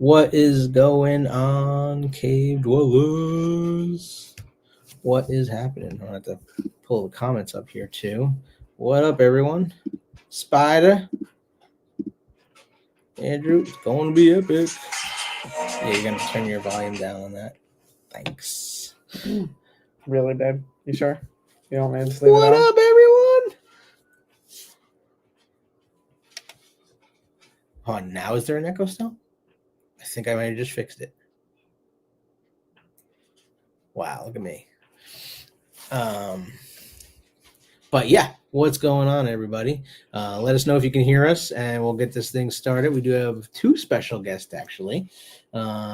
What is going on, cave dwellers? What is happening? I'll have to pull the comments up here too. What up, everyone? Spider, Andrew, it's going to be epic. Yeah, you're gonna turn your volume down on that. Thanks. Really, babe? You sure? You don't want me to just leave What it on? up, everyone? Oh, now is there an echo still? I think I might have just fixed it. Wow, look at me. But yeah, what's going on, everybody? Let us know if you can hear us, and we'll get this thing started. We do have two special guests, actually,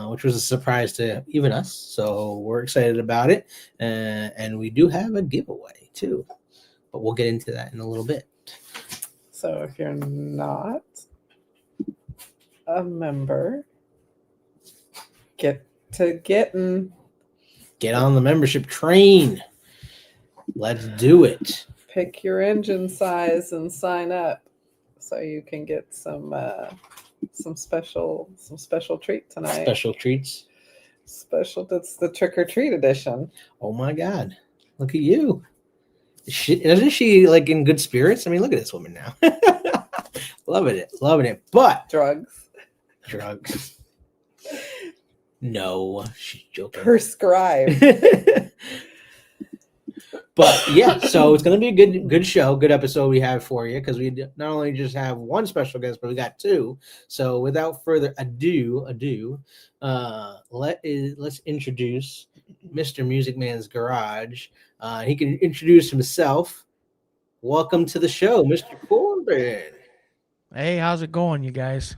which was a surprise to even us. So we're excited about it, and we do have a giveaway too. But we'll get into that in a little bit. So if you're not a member, get on the membership train. Let's do it. Pick your engine size and sign up so you can get some special treat tonight. Special treats. That's the trick or treat edition. Oh my God! Look at you. Isn't she like in good spirits? I mean, look at this woman now. loving it. But drugs. No, she's joking. Prescribed. But yeah, so it's going to be a good show, good episode we have for you, because we not only just have one special guest, but we got two. So without further ado, let's introduce Mr. Music Man's Garage. He can introduce himself. Welcome to the show, Mr. Corbin. Hey, how's it going, you guys?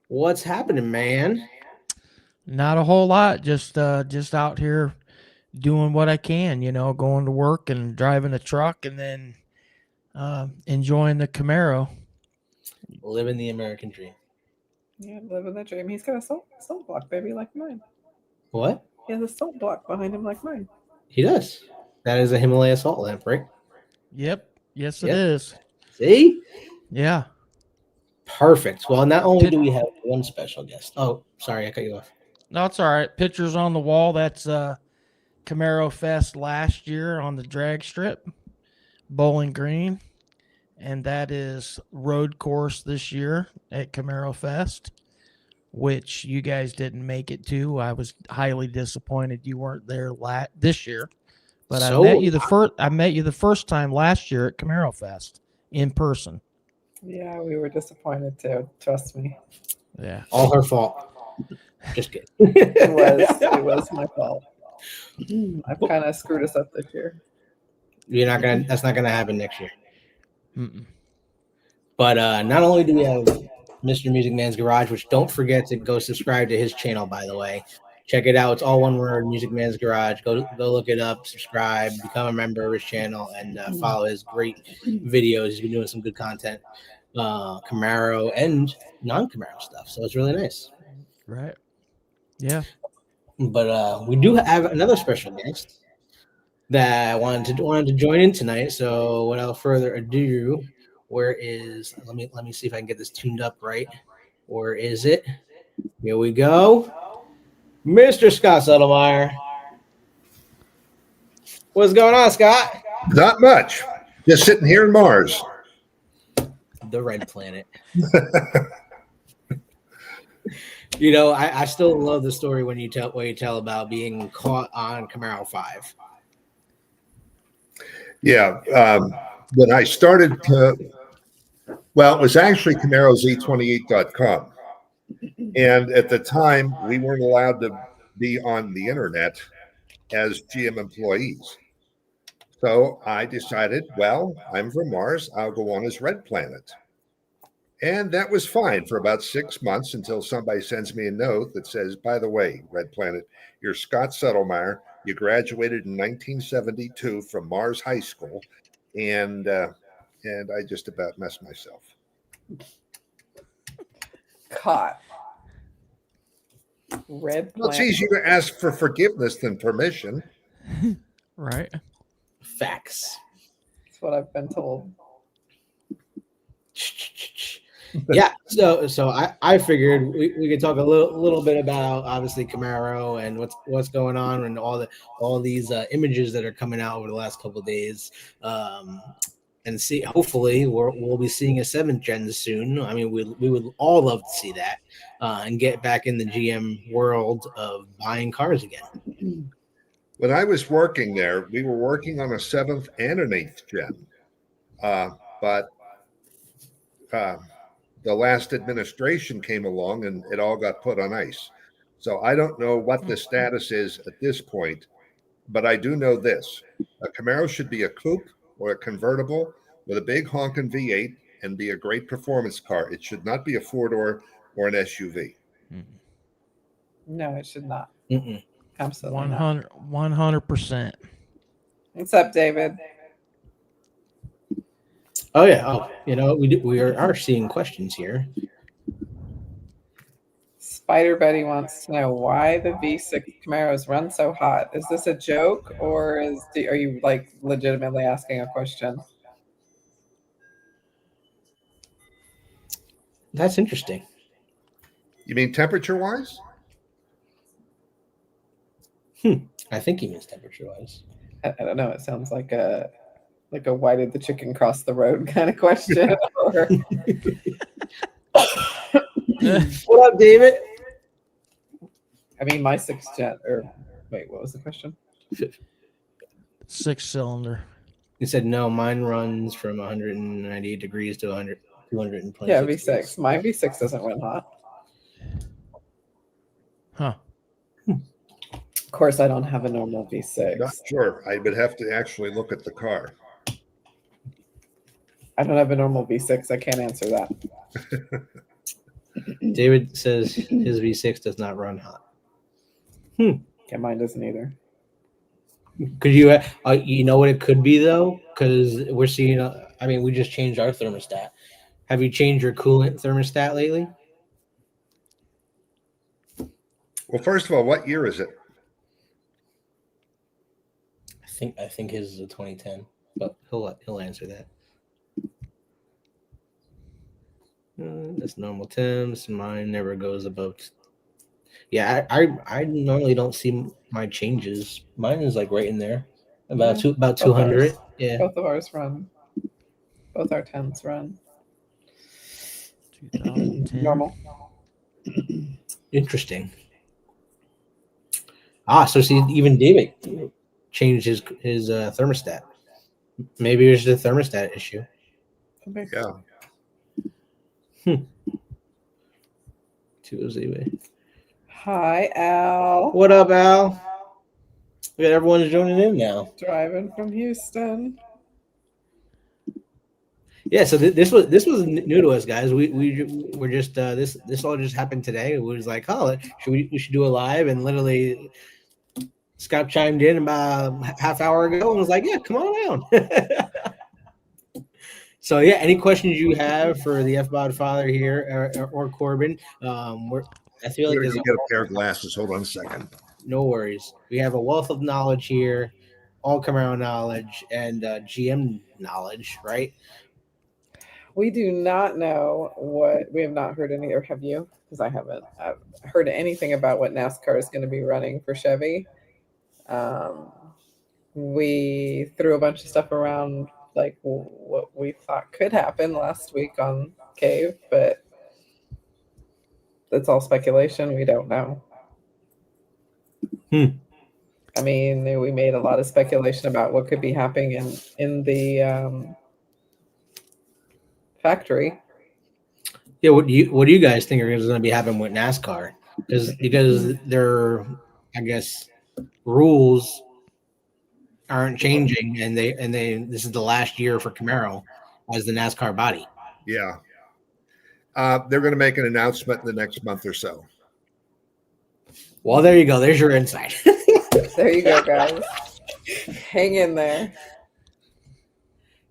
What's happening, man? Not a whole lot. Just out here doing what I can, going to work and driving a truck and then enjoying the Camaro. Living the American dream. Yeah, living the dream. He's got a salt block, baby, like mine. What? He has a salt block behind him like mine. He does. That is a Himalaya salt lamp, right? Yep. Yes, it is. See? Yeah. Perfect. Well, not only do we have one special guest. Oh, sorry, I cut you off. No, it's all right. Pictures on the wall. That's Camaro Fest last year on the drag strip, Bowling Green, and that is road course this year at Camaro Fest, which you guys didn't make it to. I was highly disappointed you weren't there this year, but I met you the first time last year at Camaro Fest in person. Yeah, we were disappointed too. Trust me. Yeah, all her fault. Just kidding. It was my fault. I've kind of screwed us up this year. That's not gonna happen next year. Mm-mm. But not only do we have Mr. Music Man's Garage, which don't forget to go subscribe to his channel, by the way. Check it out. It's all one word, Music Man's Garage. Go look it up, subscribe, become a member of his channel, and follow his great videos. He's been doing some good content, Camaro and non-Camaro stuff. So it's really nice. Right. Yeah. But we do have another special guest that wanted to join in tonight. So without further ado, let me see if I can get this tuned up right. Where is it? Here we go. Mr. Scott Settlemire. What's going on, Scott? Not much. Just sitting here in Mars. The red planet. I still love the story when you tell about being caught on Camaro 5. Yeah. When I started, it was actually CamaroZ28.com. And at the time, we weren't allowed to be on the internet as GM employees. So I decided, I'm from Mars. I'll go on as Red Planet. And that was fine for about 6 months until somebody sends me a note that says, by the way, Red Planet, you're Scott Settlemire. You graduated in 1972 from Mars High School. And I just about messed myself. Caught. Red Planet. Well, it's easier to ask for forgiveness than permission. Right. Facts. That's what I've been told. Yeah, so I figured we could talk a little bit about obviously Camaro and what's going on and all these images that are coming out over the last couple of days, and see hopefully we'll be seeing a 7th gen soon. I mean, we would all love to see that and get back in the GM world of buying cars again. When I was working there, we were working on a 7th and an 8th gen, but the last administration came along and it all got put on ice. So I don't know what the status is at this point, but I do know this: a Camaro should be a coupe or a convertible with a big honking V8 and be a great performance car. It should not be a 4-door or an SUV. No, it should not. Mm-mm. Absolutely not. 100%. What's up, David? Oh yeah. Oh, we are seeing questions here. Spider Betty wants to know why the V6 Camaros run so hot. Is this a joke, or are you like legitimately asking a question? That's interesting. You mean temperature-wise? I think he means temperature-wise. I don't know. It sounds like a why did the chicken cross the road kind of question. What up, David? I mean, my 6th gen, or wait, what was the question? 6-cylinder. He said no. Mine runs from 198 degrees to 226. Yeah, V6. My V6 doesn't run hot. Huh. Of course, I don't have a normal V6. Not sure. I would have to actually look at the car. I don't have a normal V6. I can't answer that. David says his V6 does not run hot. Yeah, mine doesn't either. Could you, you know what it could be though? Because we're seeing, I mean, we just changed our thermostat. Have you changed your coolant thermostat lately? Well, first of all, what year is it? I think his is a 2010, but he'll answer that. That's normal temps. Mine never goes above. Yeah, I normally don't see my changes. Mine is like right in there, about 200. Yeah, Both of ours run. Both our 10s run 2010. normal. interesting. So see, even David changed his thermostat. Maybe it was the thermostat issue. Yeah. Hi, Al. What up, Al? We got everyone joining in now. Driving from Houston. Yeah, so this was new to us, guys. We're just this all just happened today. We was like, oh, we should do a live, and literally Scott chimed in about half hour ago and was like, yeah, come on down. So yeah, any questions you have for the F-Bod Father here or Corbin? I feel like We're there's gonna get a pair of glasses. Hold on a second. no worries. We have a wealth of knowledge here, all Camaro knowledge and GM knowledge, right? We do not know what we have not heard any, or have you? Because I haven't heard anything about what NASCAR is going to be running for Chevy. We threw a bunch of stuff around, like what we thought could happen last week on Cave, but it's all speculation. We don't know. I mean, we made a lot of speculation about what could be happening in the factory. Yeah, what do you guys think is going to be happening with NASCAR? Because their, I guess, rules aren't changing, and they this is the last year for Camaro as the NASCAR body. Yeah. They're going to make an announcement in the next month or so. Well, there you go. There's your insight. There you go, guys. Hang in there.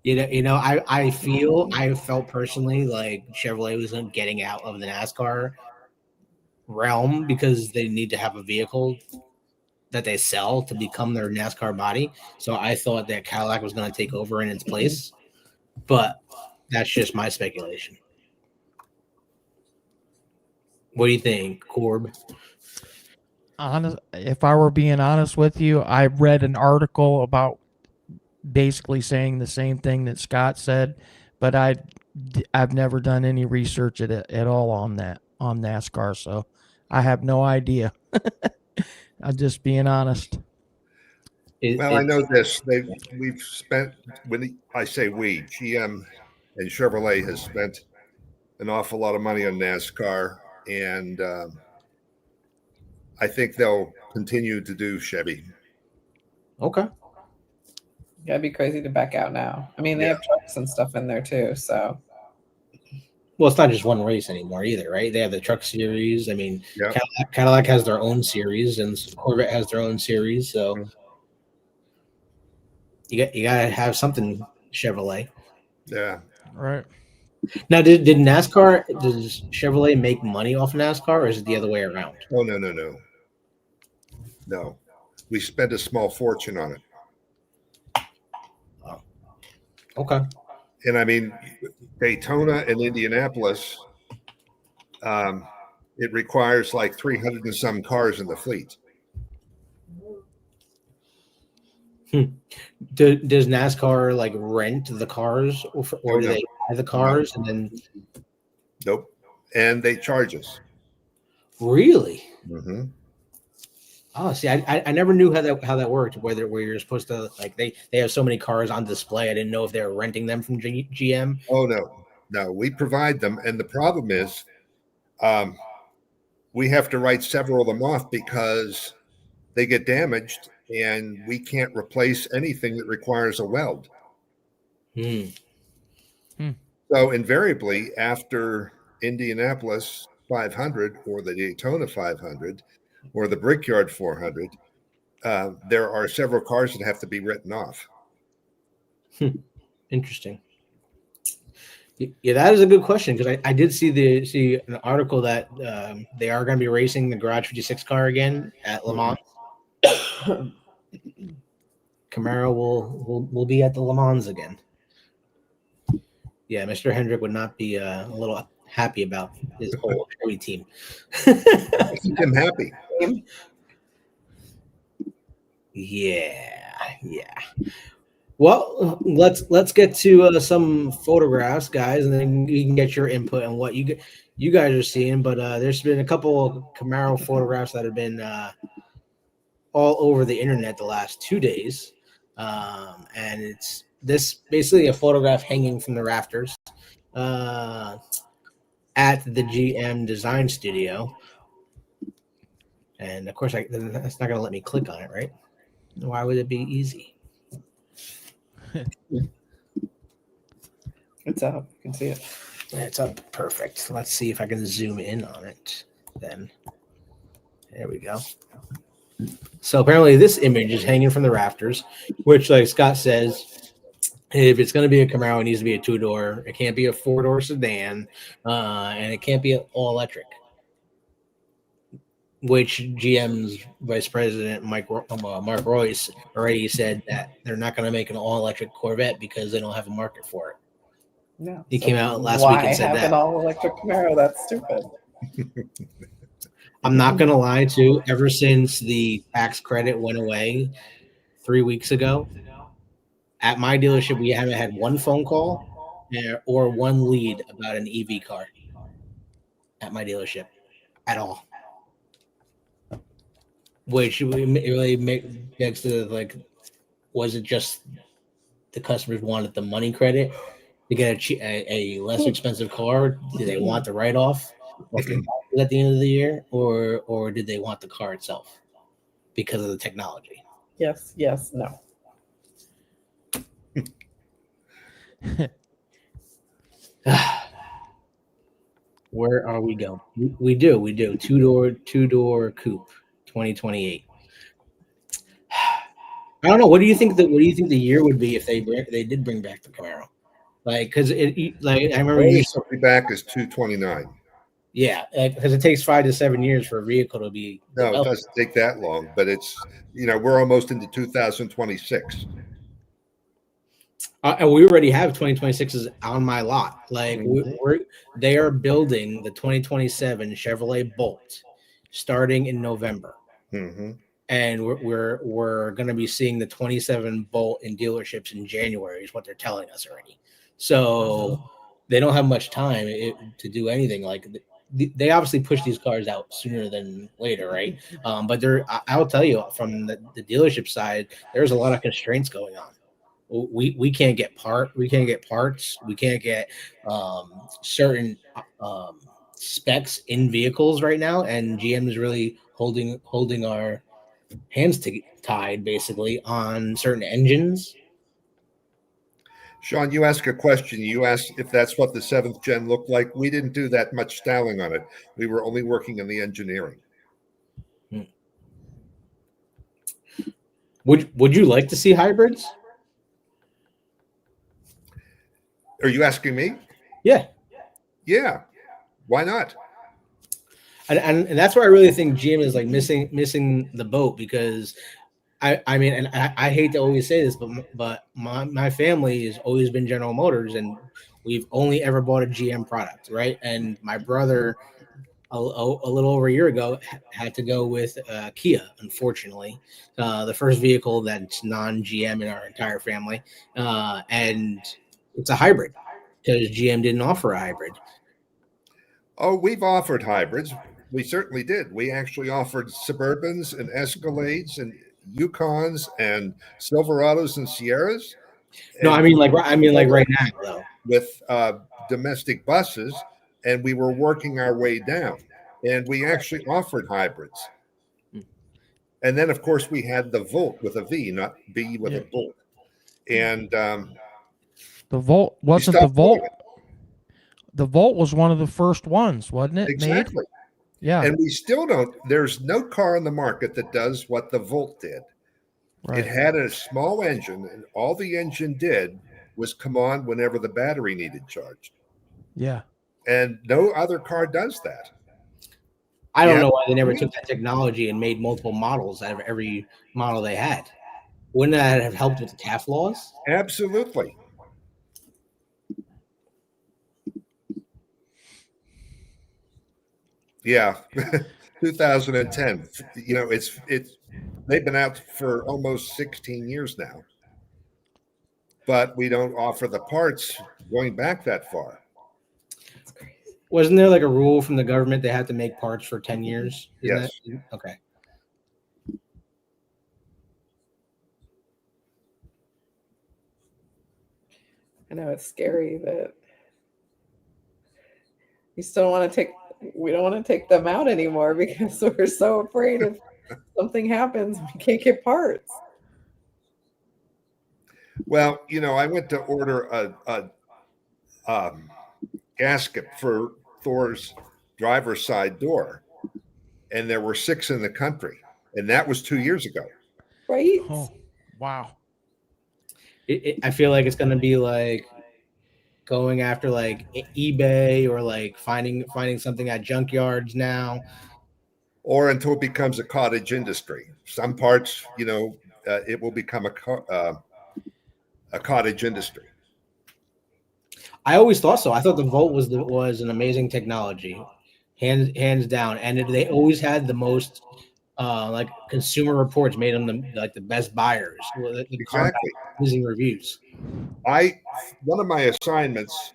I felt personally like Chevrolet was getting out of the NASCAR realm because they need to have a vehicle that they sell to become their NASCAR body. So I thought that Cadillac was going to take over in its place, but that's just my speculation. What do you think, Corb? Honest, if I were being honest with you, I read an article about basically saying the same thing that Scott said, but I've never done any research at all on NASCAR, so I have no idea. I'm just being honest. Well, I know this. We've spent, when I say we, GM and Chevrolet has spent an awful lot of money on NASCAR, and I think they'll continue to do Chevy. Okay. Gotta be crazy to back out now. I mean, they have trucks and stuff in there too, so. Well, it's not just one race anymore either, right? They have the truck series. I mean, Yeah. Cadillac has their own series, and Corvette has their own series. So you gotta have something Chevrolet. Yeah. Right. Now, does Chevrolet make money off NASCAR, or is it the other way around? Oh, no. We spent a small fortune on it. Oh. Okay. And I mean, Daytona and Indianapolis, it requires like 300 and some cars in the fleet. Does NASCAR like rent the cars, or do they buy the cars and then? Nope. And they charge us. Really? Mm-hmm. Oh, see, I never knew how that worked. Where you're supposed to, like, they have so many cars on display. I didn't know if they were renting them from GM. Oh no, we provide them, and the problem is, we have to write several of them off because they get damaged, and we can't replace anything that requires a weld. So invariably, after Indianapolis 500 or the Daytona 500 or the Brickyard 400, there are several cars that have to be written off. Interesting. Yeah, that is a good question, because I did see an article that they are going to be racing the Garage 56 car again at Le Mans. Camaro will be at the Le Mans again. Yeah, Mr. Hendrick would not be a little happy about his whole Chevy team. Keep him happy. Yeah. Well, let's get to some photographs, guys, and then you can get your input on what you guys are seeing. But there's been a couple of Camaro photographs that have been all over the internet the last 2 days, and it's this basically a photograph hanging from the rafters at the GM design studio. And of course, that's not going to let me click on it, right? Why would it be easy? It's up. You can see it. It's up. Perfect. Let's see if I can zoom in on it then. There we go. So apparently this image is hanging from the rafters, which, like Scott says, if it's going to be a Camaro, it needs to be a two-door. It can't be a four-door sedan, and it can't be all electric. Which GM's vice president Mark Royce already said that they're not going to make an all-electric Corvette because they don't have a market for it. No, he came out last week and said that. Why have an all-electric Camaro? That's stupid. I'm not going to lie, too. Ever since the tax credit went away 3 weeks ago, at my dealership, we haven't had one phone call or one lead about an EV car at my dealership at all. Which really begs to, like, was it just the customers wanted the money credit to get a less expensive car? Did they want the write-off at the end of the year, or did they want the car itself because of the technology? Yes, no. Where are we going? We do two-door coupe 2028. I don't know. What do you think the year would be if they did bring back the Camaro? Like, because I remember you back is 229. Yeah, because it takes 5 to 7 years for a vehicle to be. No, it doesn't take that long, but it's we're almost into 2026. And we already have 2026s on my lot. Like they are building the 2027 Chevrolet Bolt starting in November. Mm-hmm. And we're going to be seeing the 27 Bolt in dealerships in January is what they're telling us already. So they don't have much time to do anything. Like they obviously push these cars out sooner than later, right? But I'll tell you from the dealership side, there's a lot of constraints going on. We can't get parts, we can't get certain specs in vehicles right now, and GM is really holding our hands tied basically on certain engines. Sean, you asked a question. You asked if that's what the 7th gen looked like. We didn't do that much styling on it. We were only working on the engineering. Would you like to see hybrids? Are you asking me? Yeah. Why not? And that's where I really think GM is like missing the boat, because I mean, and I hate to always say this, but my family has always been General Motors, and we've only ever bought a GM product, right? And my brother, a little over a year ago, had to go with Kia, unfortunately, the first vehicle that's non-GM in our entire family, and it's a hybrid because GM didn't offer a hybrid. Oh, we've offered hybrids. We certainly did. We actually offered Suburbans and Escalades and Yukons and Silverados and Sierras. No, I mean like right now though. With domestic buses, and we were working our way down, and we actually offered hybrids. And then, of course, we had the Volt with a V, not B with a Bolt. And the Volt wasn't the Volt. The Volt was one of the first ones, wasn't it? Exactly. Made? Yeah. And we still don't. There's no car on the market that does what the Volt did. Right. It had a small engine, and all the engine did was come on whenever the battery needed charged. Yeah. And no other car does that. I don't know why they never took that technology and made multiple models out of every model they had. Wouldn't that have helped with the TAF laws? Absolutely. Yeah. 2010. You know, it's they've been out for almost 16 years now. But we don't offer the parts going back that far. Wasn't there like a rule from the government they had to make parts for 10 years? Yes. Okay. I know it's scary that we don't want to take them out anymore because we're so afraid if something happens, we can't get parts. Well, you know, I went to order a gasket for Thor's driver's side door, and there were 6 in the country, and that was 2 years ago. Right? Oh, wow. I feel like it's going to be like going after like eBay or like finding something at junkyards now, or until it becomes a cottage industry. Some parts, you know, it will become a cottage industry. I always thought so. I thought the Volt was an amazing technology, hands down, and they always had the most like Consumer Reports made them the best buyers. Exactly. Using reviews. One of my assignments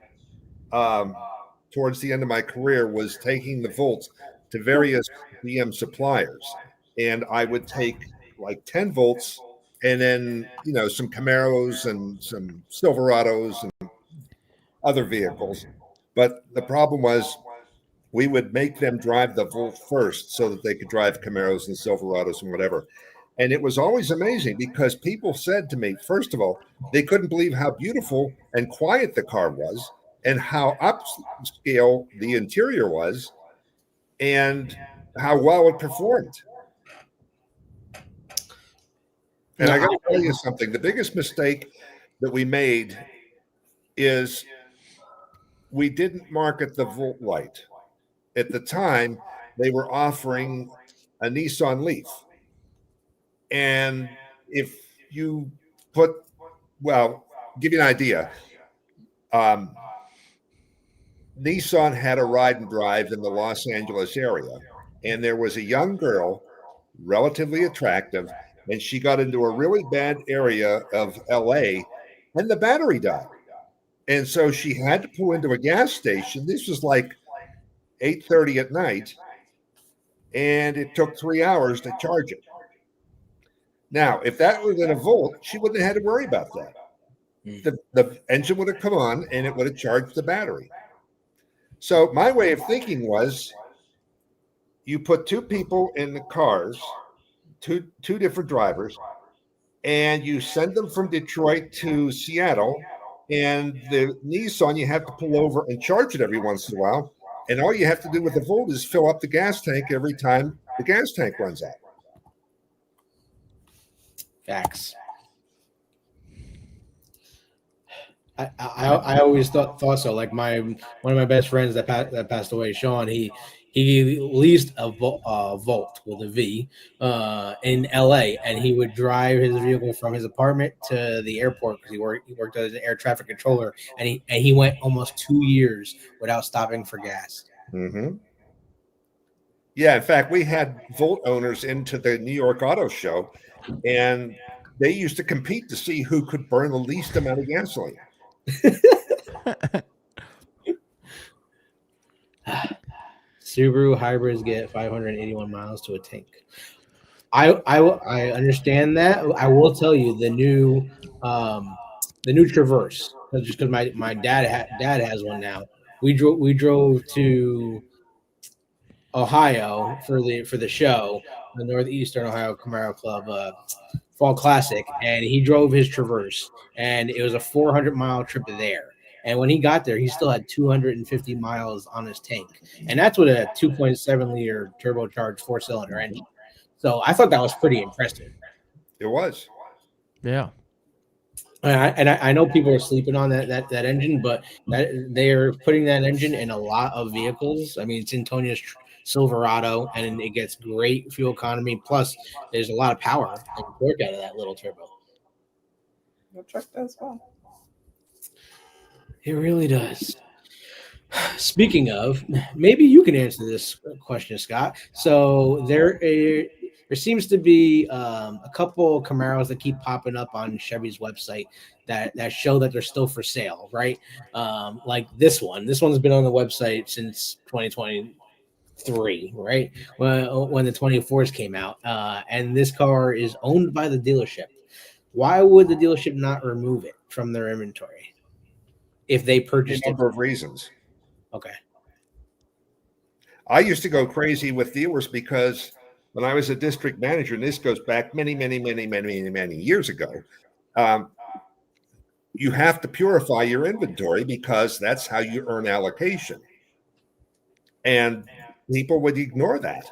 towards the end of my career was taking the Volts to various GM suppliers, and I would take like 10 Volts and then, you know, some Camaros and some Silverados and other vehicles. But the problem was we would make them drive the Volt first so that they could drive Camaros and Silverados and whatever. And it was always amazing because people said to me, first of all, they couldn't believe how beautiful and quiet the car was and how upscale the interior was and how well it performed. And I got to tell you something. The biggest mistake that we made is we didn't market the Volt Light. At the time, they were offering a Nissan Leaf. And if you put, well, give you an idea. Nissan had a ride and drive in the Los Angeles area, and there was a young girl, relatively attractive, and she got into a really bad area of LA, and the battery died. And so she had to pull into a gas station. This was like 8:30 at night, and it took 3 hours to charge it. Now, if that was in a Volt, she wouldn't have had to worry about that. The engine would have come on, and it would have charged the battery. So my way of thinking was, you put two people in the cars, two different drivers, and you send them from Detroit to Seattle, and the Nissan, you have to pull over and charge it every once in a while. And all you have to do with the Volt is fill up the gas tank every time the gas tank runs out. Facts. I always thought so. Like one of my best friends that passed away, Sean, he leased a Volt with a V in LA, and he would drive his vehicle from his apartment to the airport because he worked as an air traffic controller, and he went almost 2 years without stopping for gas. Mm-hmm. Yeah, in fact, we had Volt owners into the New York Auto Show, and they used to compete to see who could burn the least amount of gasoline. Subaru hybrids get 581 miles to a tank. I understand that. I will tell you the new Traverse, just because my dad has one now. We drove to Ohio for the show, the Northeastern Ohio Camaro Club Fall Classic, and he drove his Traverse, and it was a 400-mile trip there. And when he got there, he still had 250 miles on his tank, and that's with a 2.7-liter turbocharged 4-cylinder engine. So I thought that was pretty impressive. It was, yeah. And I know people are sleeping on that engine, but they're putting that engine in a lot of vehicles. I mean, it's in Tonia's Silverado, and it gets great fuel economy. Plus, there's a lot of power and torque out of that little turbo. The truck does well. It really does. Speaking of, maybe you can answer this question, Scott. So there seems to be a couple Camaros that keep popping up on Chevy's website that show that they're still for sale, right? Like this one. This one's been on the website since 2023, right? When the 24s came out. And this car is owned by the dealership. Why would the dealership not remove it from their inventory if they purchased it? A number of reasons. Okay. I used to go crazy with dealers because when I was a district manager, and this goes back many years ago, you have to purify your inventory because that's how you earn allocation. And people would ignore that.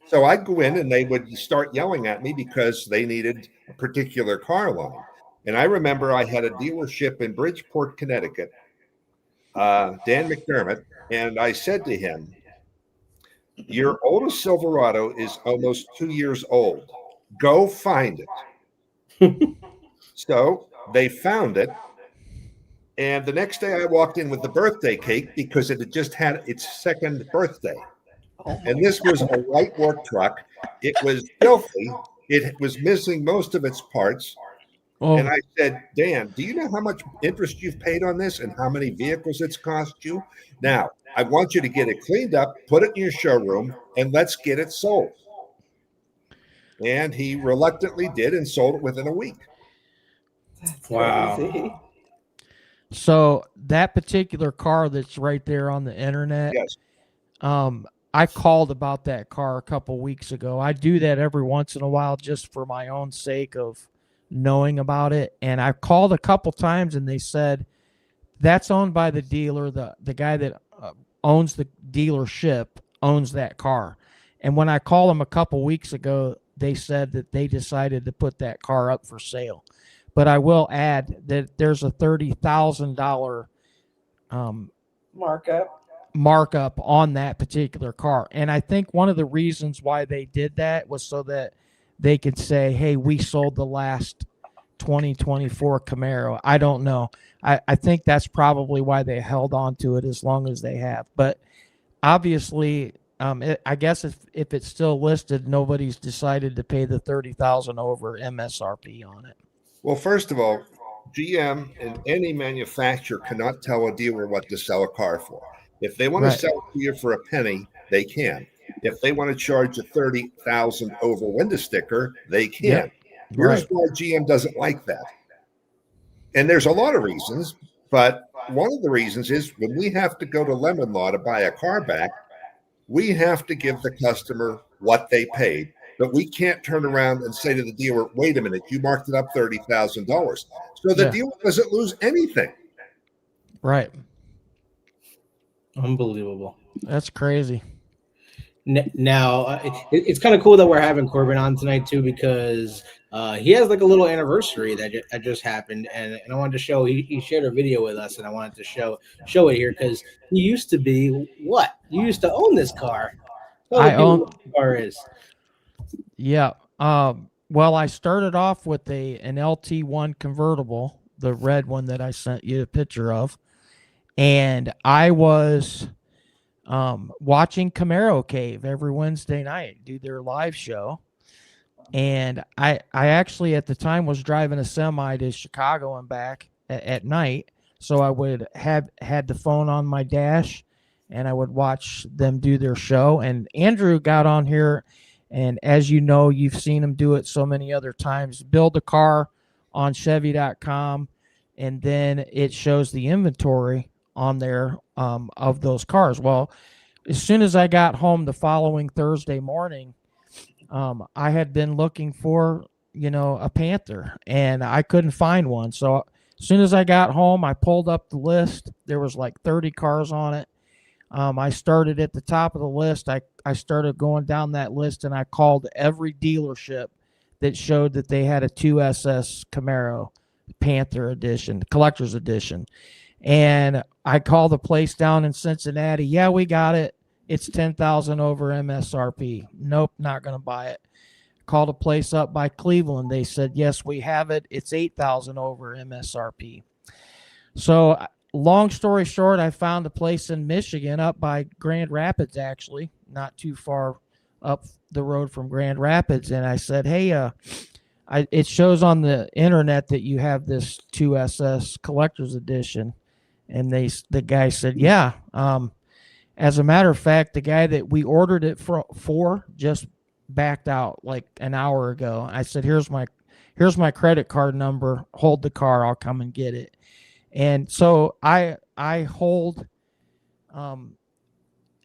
So I'd go in and they would start yelling at me because they needed a particular car line. And I remember I had a dealership in Bridgeport, Connecticut, Dan McDermott, and I said to him, your oldest Silverado is almost 2 years old. Go find it. So they found it. And the next day I walked in with the birthday cake because it had just had its second birthday. And this was a white work truck. It was filthy. It was missing most of its parts. Oh. And I said, Dan, do you know how much interest you've paid on this and how many vehicles it's cost you? Now, I want you to get it cleaned up, put it in your showroom, and let's get it sold. And he reluctantly did and sold it within a week. That's wow. Crazy. So that particular car that's right there on the internet, yes. I called about that car a couple weeks ago. I do that every once in a while just for my own sake of knowing about it. And I called a couple times and they said that's owned by the dealer. The guy that owns the dealership owns that car. And when I called them a couple weeks ago, they said that they decided to put that car up for sale. But I will add that there's a $30,000 markup on that particular car. And I think one of the reasons why they did that was so that they could say, hey, we sold the last 2024 Camaro. I don't know. I think that's probably why they held on to it as long as they have. But obviously, I guess if it's still listed, nobody's decided to pay the $30,000 over MSRP on it. Well, first of all, GM and any manufacturer cannot tell a dealer what to sell a car for. If they want to sell it to you for a penny, they can. If they want to charge a $30,000 over window sticker, they can. Yep. Here's why GM doesn't like that. And there's a lot of reasons, but one of the reasons is when we have to go to Lemon Law to buy a car back, we have to give the customer what they paid. But we can't turn around and say to the dealer, wait a minute, you marked it up $30,000. So the dealer doesn't lose anything. Right. Unbelievable. That's crazy. Now, it's kind of cool that we're having Corbin on tonight, too, because he has like a little anniversary that just happened. And I wanted to show, he shared a video with us, and I wanted to show it here because he used to be what? You used to own this car. I own what the car is. Yeah. Well, I started off with an LT1 convertible, the red one that I sent you a picture of. And I was watching Camaro Cave every Wednesday night, do their live show. And I actually at the time was driving a semi to Chicago and back at night. So I would had the phone on my dash and I would watch them do their show. And Andrew got on here, and as you know, you've seen him do it so many other times, build a car on Chevy.com, and then it shows the inventory on there of those cars. Well, as soon as I got home the following Thursday morning, I had been looking for, a Panther, and I couldn't find one. So as soon as I got home, I pulled up the list. There was like 30 cars on it. I started at the top of the list. I started going down that list, and I called every dealership that showed that they had a 2SS Camaro Panther edition, collector's edition. And I called a place down in Cincinnati. Yeah, we got it. It's $10,000 over MSRP. Nope, not going to buy it. Called a place up by Cleveland. They said, yes, we have it. It's $8,000 over MSRP. So long story short, I found a place in Michigan up by Grand Rapids, actually, not too far up the road from Grand Rapids. And I said, hey, it shows on the internet that you have this 2SS collector's edition. And the guy said, yeah. As a matter of fact, the guy that we ordered it for just backed out like an hour ago. I said, here's my credit card number. Hold the car. I'll come and get it. And so I hold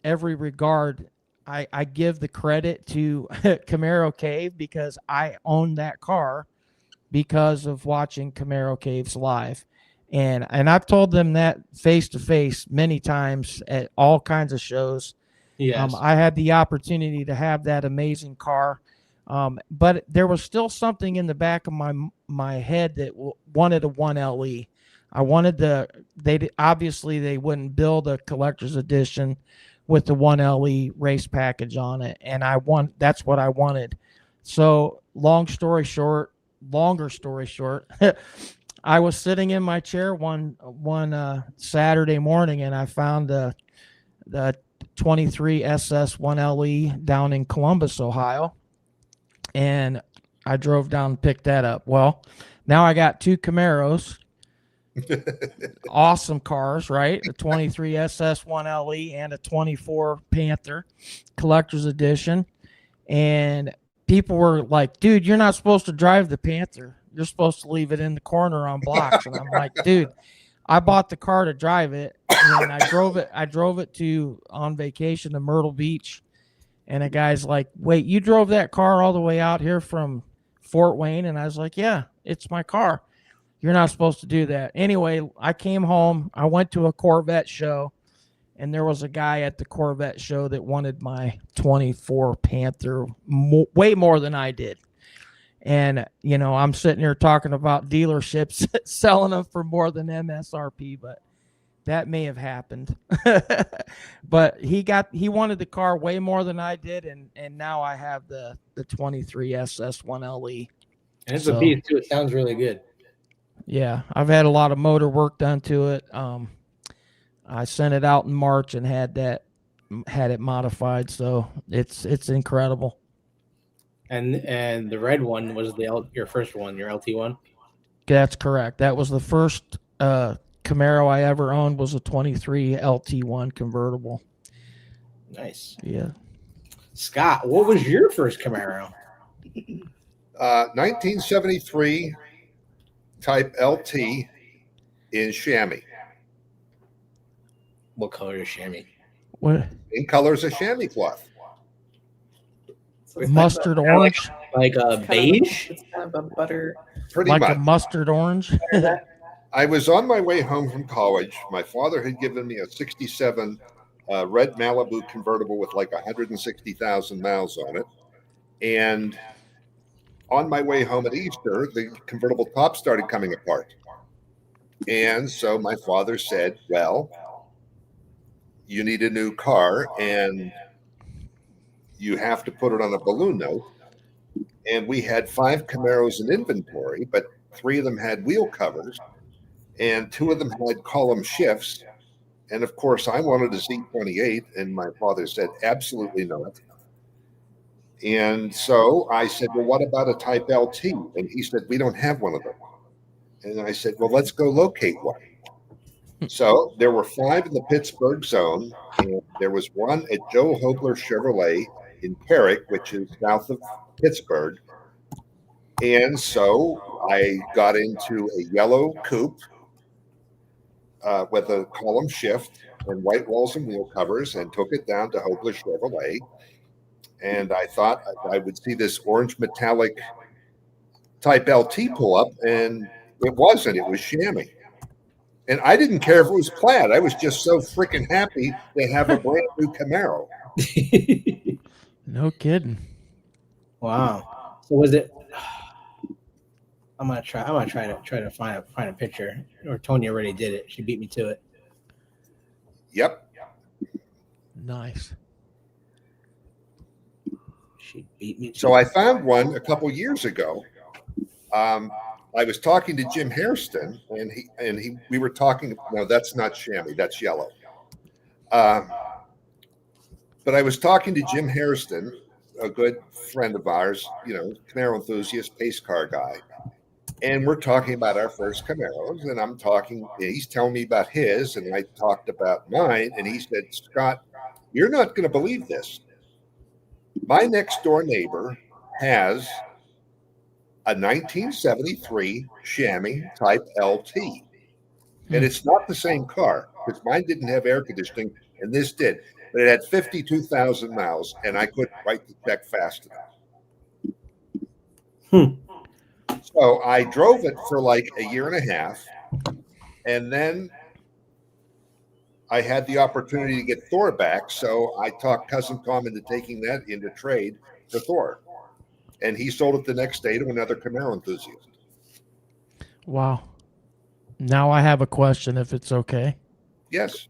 every regard. I give the credit to Camaro Cave because I own that car because of watching Camaro Caves live. And I've told them that face to face many times at all kinds of shows. Yes. I had the opportunity to have that amazing car. But there was still something in the back of my head that wanted a 1LE. I wanted they wouldn't build a collector's edition with the 1LE race package on it. And that's what I wanted. So longer story short, I was sitting in my chair one Saturday morning, and I found the 23 SS 1LE down in Columbus, Ohio, and I drove down and picked that up. Well, now I got two Camaros, awesome cars, right? A 23 SS 1LE and a 24 Panther collector's edition, and people were like, dude, you're not supposed to drive the Panther. You're supposed to leave it in the corner on blocks. And I'm like, dude, I bought the car to drive it. And I drove it on vacation to Myrtle Beach. And a guy's like, wait, you drove that car all the way out here from Fort Wayne? And I was like, yeah, it's my car. You're not supposed to do that. Anyway, I came home. I went to a Corvette show, and there was a guy at the Corvette show that wanted my 24 Panther way more than I did. And, I'm sitting here talking about dealerships selling them for more than MSRP, but that may have happened. But he wanted the car way more than I did, and now I have the 23 SS 1LE. And it's So- a beast too. It sounds really good. Yeah, I've had a lot of motor work done to it. I sent it out in March and had it modified, so it's incredible. And the red one was your first one, your LT one. That's correct. That was the first Camaro I ever owned. Was a 23 LT1 convertible. Nice. Yeah. Scott, what was your first Camaro? 1973 type LT in chamois. What color is chamois? What? In colors of chamois cloth. So it's Mustard like- orange, Like a beige? It's kind of a butter. Pretty like much. a mustard orange. I was on my way home from college. My father had given me a 67 red Malibu convertible with like 160,000 miles on it. And on my way home at Easter, the convertible top started coming apart. And so my father said, well, you need a new car and you have to put it on a balloon note. And we had 5 Camaros in inventory, but 3 of them had wheel covers and 2 of them had column shifts. And of course, I wanted a Z28, and my father said, absolutely not. And so I said, well, what about a Type LT? And he said, we don't have one of them. And I said, well, let's go locate one. So there were 5 in the Pittsburgh zone, and there was one at Joe Hobler Chevrolet in Carrick, which is south of Pittsburgh. And so I got into a yellow coupe with a column shift and white walls and wheel covers, and took it down to Hobler Chevrolet. And I thought I would see this orange metallic Type LT pull up, and it wasn't. It was chamois. And I didn't care if it was plaid. I was just so freaking happy to have a brand new Camaro. No kidding. Wow. So was it? I'm gonna try to find a picture. Or Tony already did it. She beat me to it. Yep. Nice. She beat me. So I found one a couple years ago. I was talking to Jim Hairston, and we were talking. No, that's not chamois. That's yellow. But I was talking to Jim Hairston, a good friend of ours, Camaro enthusiast, pace car guy, and we're talking about our first Camaros. And he's telling me about his, and I talked about mine, and he said, "Scott, you're not going to believe this. My next door neighbor has a 1973 chamois Type LT. And it's not the same car, because mine didn't have air conditioning and this did. But it had 52,000 miles, and I couldn't write the check fast enough. So I drove it for like a year and a half, and then I had the opportunity to get Thor back. So I talked Cousin Tom into taking that into trade for Thor. And he sold it the next day to another Camaro enthusiast. Wow. Now I have a question, if it's okay. Yes.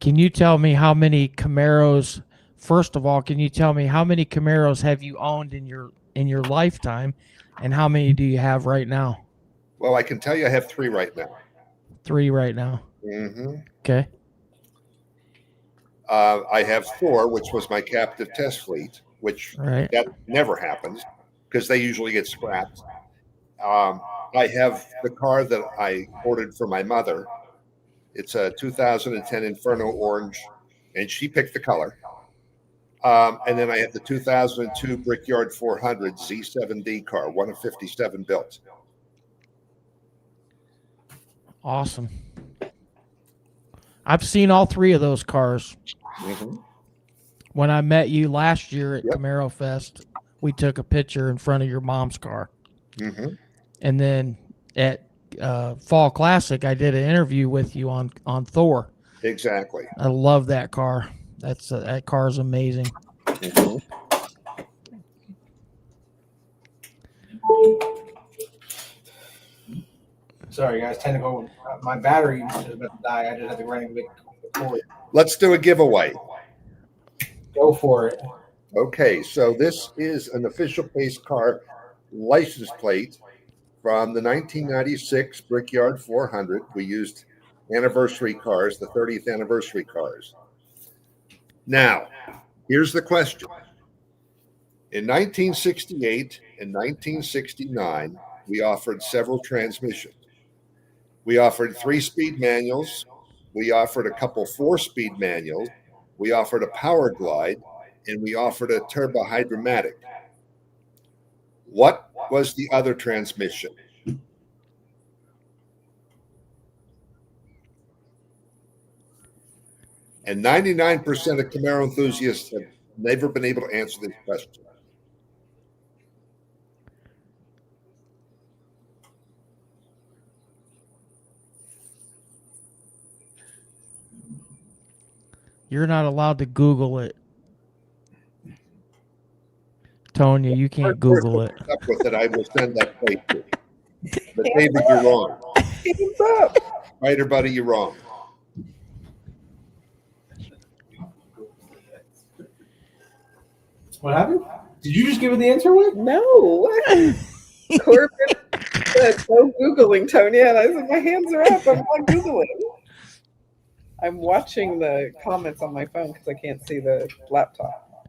Can you tell me how many Camaros? First of all, can you tell me how many Camaros have you owned in your lifetime, and how many do you have right now? Well, I can tell you I have 3 right now. 3 right now. Mm-hmm. Okay. I have Thor, which was my captive test fleet, which Right. that never happens because they usually get scrapped. I have the car that I ordered for my mother. It's a 2010 Inferno Orange, and she picked the color. And then I have the 2002 Brickyard 400 Z7D car, one of 57 built. Awesome. I've seen all 3 of those cars. Mm-hmm. When I met you last year at Yep. Camaro Fest, we took a picture in front of your mom's car. Mm-hmm. And then at Fall Classic, I did an interview with you on Thor. Exactly. I love that car. That car is amazing. Mm-hmm. Sorry, guys. Technical. My battery is about to die. I just had to run a bit cord. Let's do a giveaway. Go for it. Okay, so this is an official pace car license plate from the 1996 Brickyard 400. We used anniversary cars, the 30th anniversary cars. Now, here's the question. In 1968 and 1969, we offered several transmissions. We offered 3-speed manuals. We offered a couple 4-speed manuals. We offered a power glide, and we offered a turbohydromatic. What was the other transmission? And 99% of Camaro enthusiasts have never been able to answer this question. You're not allowed to Google it. Tonya, you can't Google it. Up with it, I will send that plate to you. But David, you're wrong. Hands up. Right, buddy, you're wrong. What happened? Did you just give it the answer away? No. Corbin said, no Googling, Tonya. And I said, my hands are up. I'm not Googling. I'm watching the comments on my phone because I can't see the laptop.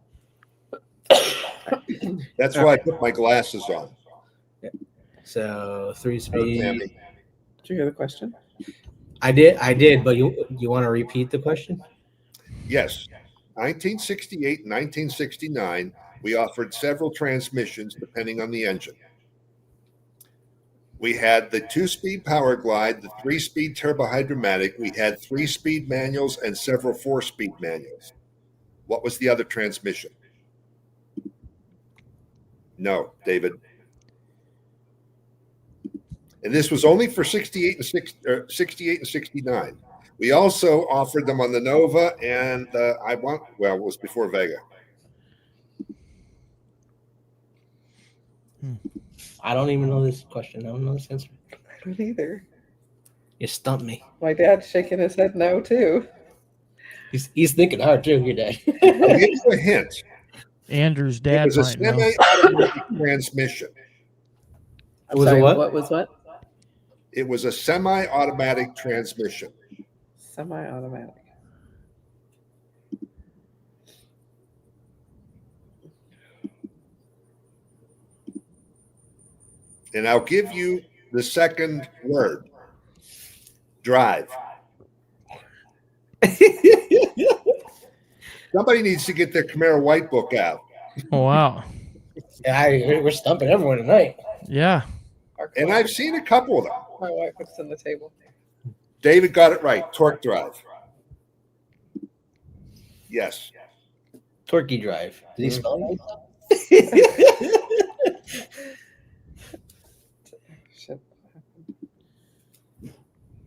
That's why I put my glasses on. So 3-speed. Did you hear the question? I did, but you want to repeat the question? Yes. 1968 and 1969, we offered several transmissions depending on the engine. We had the 2-speed power glide, the 3-speed turbohydromatic. We had 3-speed manuals and several 4-speed manuals. What was the other transmission? No, David. And this was only for 68 and 69. We also offered them on the Nova, and it was before Vega. I don't even know this question. I don't know this answer. I don't either. You stumped me. My dad's shaking his head no, too. He's thinking hard, too, your dad. I'll give you a hint. Andrew's It dad was a might know. semi-automatic transmission. It was a what? What was what? It was a semi-automatic transmission. Semi-automatic. And I'll give you the second word. Drive. Somebody needs to get their Camaro White Book out. Oh, wow. Yeah, we're stumping everyone tonight. Yeah. And I've seen a couple of them. My wife puts on the table. David got it right. Torque drive. Yes. Torquey drive. Did he spell it? Shit.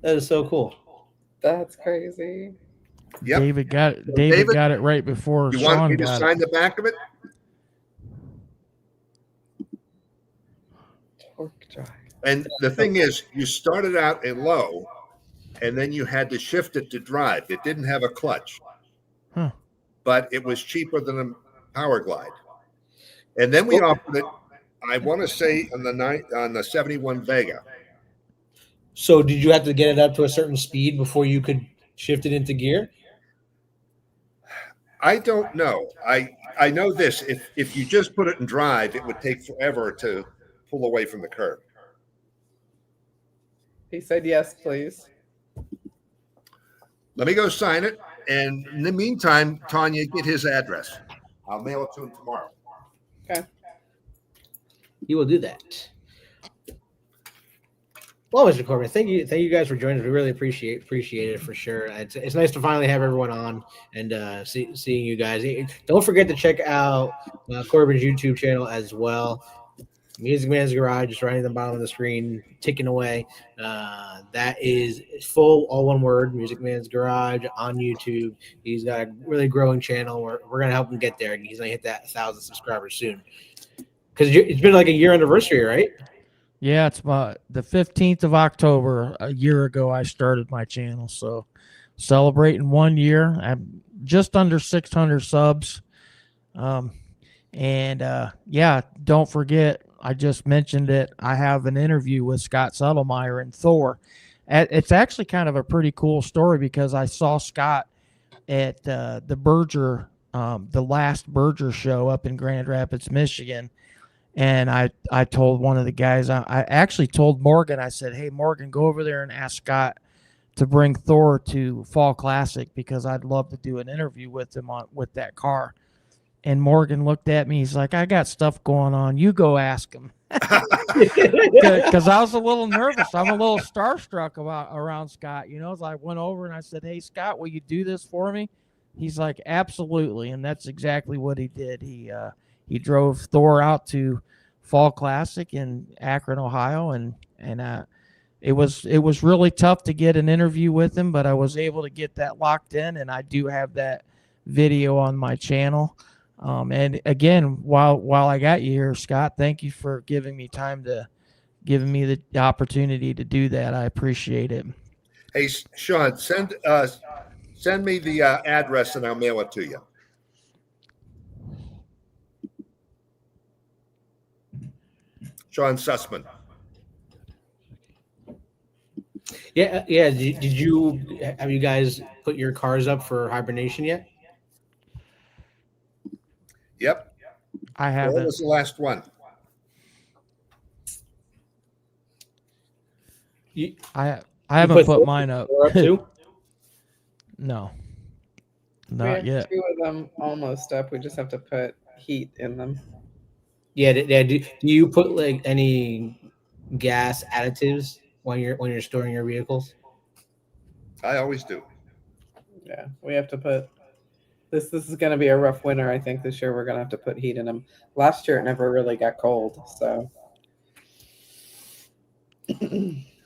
That is so cool. That's crazy. Yep. David got it right before You want Sean me to got sign it. the back of it? Torque drive. And the thing is, you started out in low, and then you had to shift it to drive. It didn't have a clutch. Huh. But it was cheaper than a power glide. And then we offered it, I want to say, on the 71 Vega. So did you have to get it up to a certain speed before you could shift it into gear? I don't know. I know this. If you just put it in drive, it would take forever to pull away from the curb. He said yes, please. Let me go sign it. And in the meantime, Tanya, get his address. I'll mail it to him tomorrow. Okay. He will do that. Well, Mr. Corbin, thank you guys for joining us. We really appreciate it for sure. It's nice to finally have everyone on and seeing you guys. Don't forget to check out Corbin's YouTube channel as well. Music Man's Garage, just right at the bottom of the screen, ticking away. That is full, all one word, Music Man's Garage on YouTube. He's got a really growing channel. We're going to help him get there. He's going to hit that 1,000 subscribers soon. Because it's been like a year anniversary, right? Yeah, it's about the 15th of October. A year ago, I started my channel. So celebrating 1 year. I'm just under 600 subs. Yeah, don't forget, I just mentioned it. I have an interview with Scott Settlemire and Thor. It's actually kind of a pretty cool story because I saw Scott at the Berger, the last Berger show up in Grand Rapids, Michigan. And I told one of the guys, I actually told Morgan, I said, hey, Morgan, go over there and ask Scott to bring Thor to Fall Classic because I'd love to do an interview with him with that car. And Morgan looked at me. He's like, I got stuff going on. You go ask him. Because I was a little nervous. I'm a little starstruck around Scott. You know, as I went over and I said, hey, Scott, will you do this for me? He's like, absolutely. And that's exactly what he did. He drove Thor out to Fall Classic in Akron, Ohio. And it was really tough to get an interview with him, but I was able to get that locked in. And I do have that video on my channel. And again, while I got you here, Scott, thank you for giving me the opportunity to do that. I appreciate it. Hey, Sean, send me the address and I'll mail it to you. Sean Sussman. Yeah. Have you guys put your cars up for hibernation yet? Yep. I haven't. What was the last one? I haven't put mine up. Up too? No, We not have yet. 2 of them almost up. We just have to put heat in them. Yeah. Do you put like any gas additives when you're storing your vehicles? I always do. Yeah, we have to put. This is going to be a rough winter. I think this year we're going to have to put heat in them. Last year it never really got cold, so.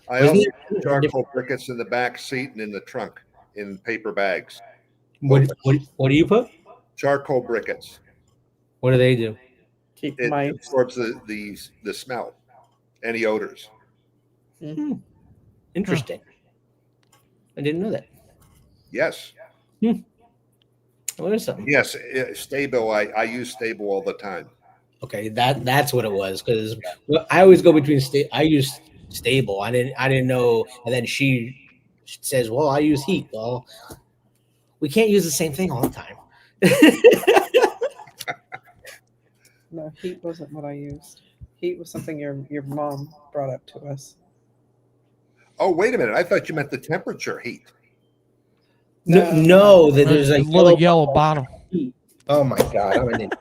I also put charcoal briquettes in the back seat and in the trunk in paper bags. What do you put? Charcoal briquettes. What do they do? Keep It mice. absorbs the smell, any odors. Interesting. I didn't know that. Yes. What is something? Yes. Stable. I use Stable all the time. Okay, that's what it was. Because I always go between I use Stable. I didn't know. And then she says, "Well, I use Heat." Well, we can't use the same thing all the time. No, heat wasn't what I used. Heat was something your mom brought up to us. Oh, wait a minute. I thought you meant the temperature heat. No, there's a little yellow bottle. Oh my God, I'm an idiot.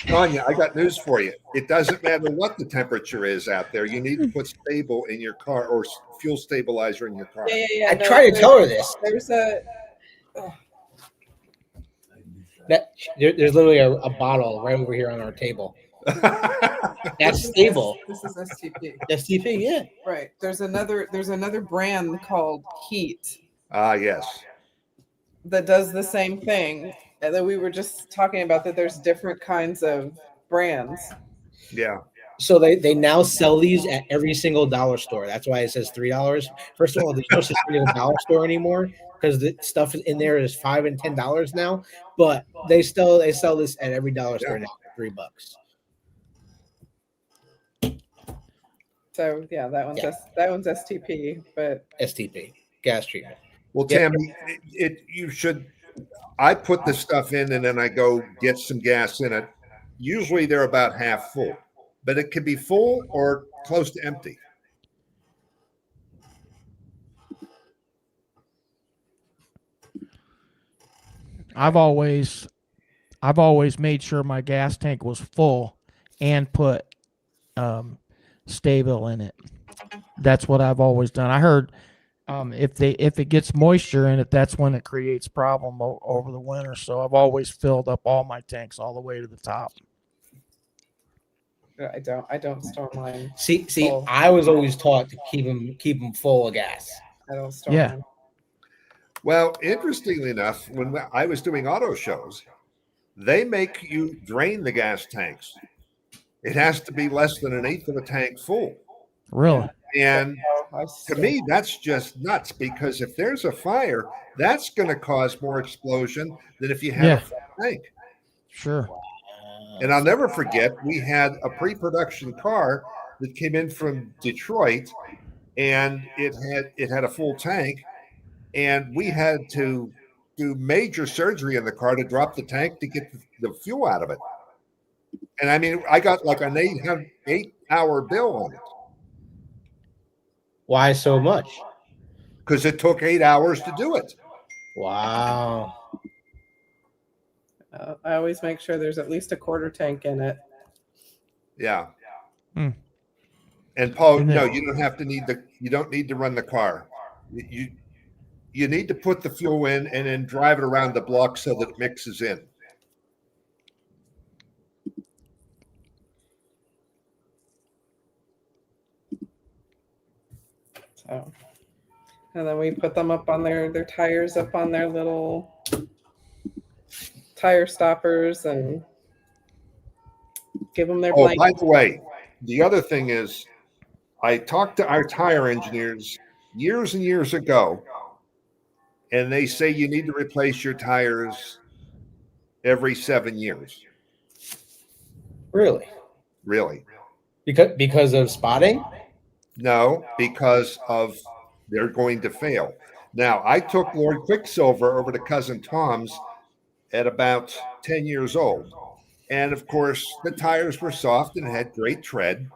Tanya, I got news for you. It doesn't matter what the temperature is out there. You need to put Stable in your car or fuel stabilizer in your car. Yeah. I tried to tell her this. There's a. There's literally a bottle right over here on our table. That's Stable. This is STP. STP, yeah. Right. There's another brand called Heat Ah, yes. that does the same thing. And then we were just talking about that there's different kinds of brands. Yeah. So they now sell these at every single dollar store. That's why it says $3. First of all, there's no such thing as a dollar store anymore because the stuff in there is $5 and $10 now. But they sell this at every dollar store now for $3. So yeah, that one's STP, but STP, gas treatment. Well, Tammy, you should. I put the stuff in and then I go get some gas in it. Usually they're about half full, but it could be full or close to empty. I've always made sure my gas tank was full and put Stable in it. That's what I've always done. I heard if it gets moisture in it, that's when it creates problem over the winter. So I've always filled up all my tanks all the way to the top. I don't store mine. See, full. I was always taught to keep them full of gas. I don't store Yeah. mine. Well, interestingly enough, when I was doing auto shows, they make you drain the gas tanks. It has to be less than an eighth of a tank full. Really? And I to still- me, that's just nuts because if there's a fire, that's going to cause more explosion than if you have Yeah. a full tank. Sure. And I'll never forget, we had a pre-production car that came in from Detroit, and it had a full tank, and we had to do major surgery in the car to drop the tank to get the fuel out of it. And I mean, I got like an 8-hour bill on it Why so much? because it took 8 hours to do it. Wow. I always make sure there's at least a quarter tank in it. Yeah. Hmm. And Paul, And then- no, you don't need to run the car. You need to put the fuel in and then drive it around the block so that it mixes in. So, and then we put them up on their tires up on their little tire stoppers and give them their Oh, by blankets. the way, the other thing is, I talked to our tire engineers years and years ago, and they say you need to replace your tires every 7 years. Really? Really? Because of spotting? No, because of they're going to fail. Now, I took Lord Quicksilver over to Cousin Tom's at about 10 years old. And of course, the tires were soft and had great tread.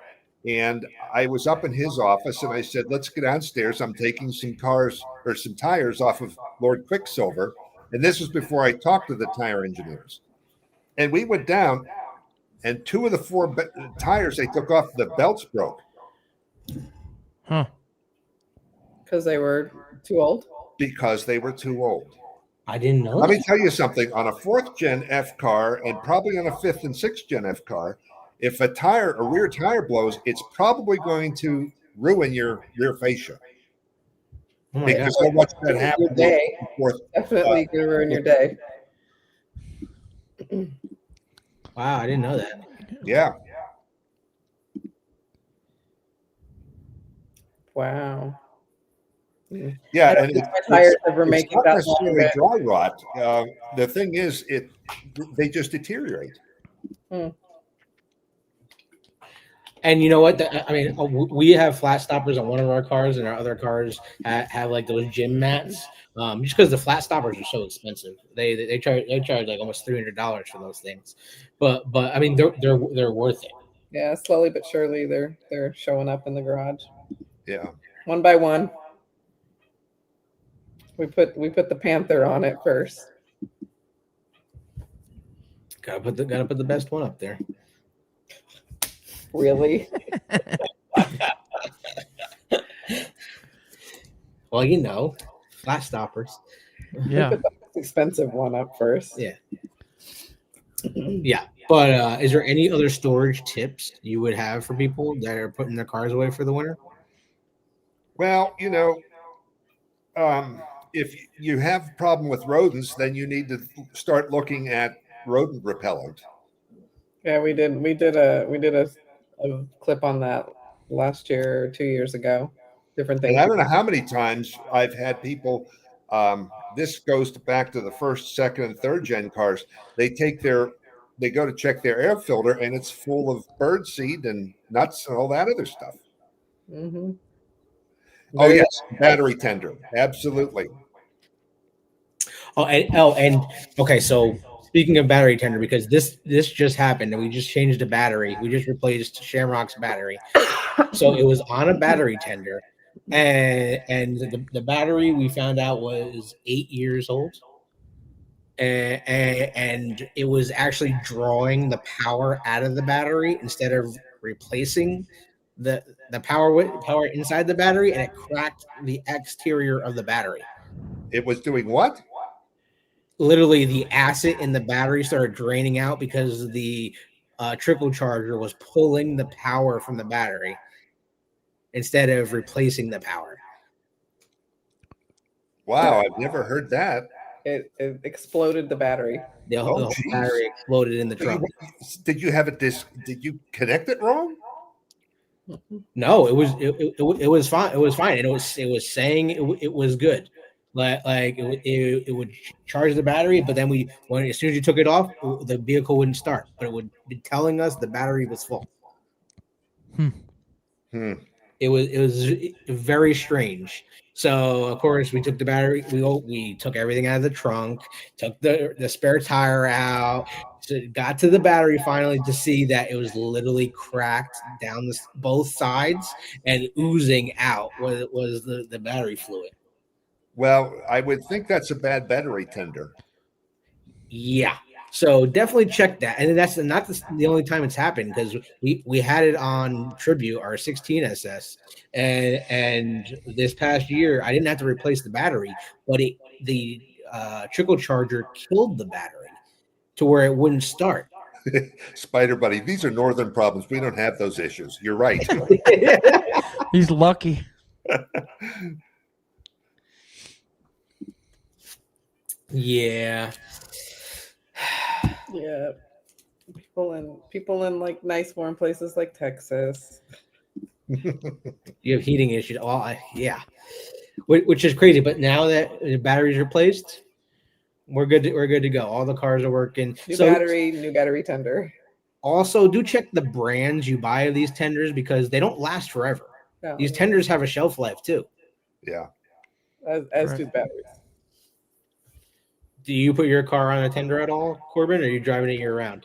And I was up in his office and I said, let's get downstairs. I'm taking some tires off of Lord Quicksilver. And this was before I talked to the tire engineers. And we went down, and 2 of the 4 tires they took off, the belts broke. Huh. Because they were too old. Because they were too old. I didn't know. Let me that. tell you something. On a 4th gen F car, and probably on a 5th and 6th gen F car, if a rear tire blows, it's probably going to ruin your rear fascia. Oh my God. Because so much that Your happened. day. Fourth, Definitely gonna ruin your day. Wow, I didn't know that. yeah. Wow. Yeah, I don't and think my tires ever it's make it not that long. necessarily dry rot. The thing is, they just deteriorate. And you know what? I mean, we have flat stoppers on one of our cars, and our other cars have like those gym mats. Just because the flat stoppers are so expensive, they charge like almost $300 for those things. But I mean, they're worth it. Yeah, slowly but surely they're showing up in the garage. Yeah. One by one. We put the Panther on it first. Gotta put the best one up there. Really? Well, you know, flat stoppers. Yeah. We put the most expensive one up first. Yeah. Yeah. But is there any other storage tips you would have for people that are putting their cars away for the winter? Well, if you have a problem with rodents, then you need to start looking at rodent repellent. Yeah, we did a clip on that last year or 2 years ago. Different things. And I don't know how many times I've had people. This goes back to the 1st, 2nd, and 3rd gen cars. They go to check their air filter, and it's full of bird seed and nuts and all that other stuff. Mm-hmm. Oh yes, battery tender, absolutely. And okay. So speaking of battery tender, because this just happened, and we just changed the battery. We just replaced Shamrock's battery, so it was on a battery tender, and the battery we found out was 8 years old, and it was actually drawing the power out of the battery instead of replacing the power inside the battery, and it cracked the exterior of the battery. It was doing what? Literally, the acid in the battery started draining out because the trickle charger was pulling the power from the battery instead of replacing the power. Wow, I've never heard that. It exploded the battery. The whole geez. battery exploded in the trunk. Did you have did you connect it wrong? No, it was fine. It was fine, and it was saying it was good. Like it would charge the battery, but then as soon as you took it off, the vehicle wouldn't start, but it would be telling us the battery was full. It was very strange. So of course we took the battery. We took everything out of the trunk, took the spare tire out. So got to the battery finally to see that it was literally cracked down both sides and oozing out was the battery fluid. Well, I would think that's a bad battery tender. Yeah. So definitely check that. And that's not the only time it's happened, because we had it on Tribute, our 16SS, and this past year I didn't have to replace the battery, but the trickle charger killed the battery to where it wouldn't start. Spider Buddy, these are northern problems. We don't have those issues. You're right. He's lucky. Yeah. Yeah. People in like nice warm places like Texas. You have heating issues. Yeah. Which is crazy, but now that the battery's replaced, we're good to go. All the cars are working. New battery tender. Also, do check the brands you buy of these tenders, because they don't last forever. No. These tenders have a shelf life too. Yeah. As do batteries. Do you put your car on a tender at all, Corbin, or are you driving it year round?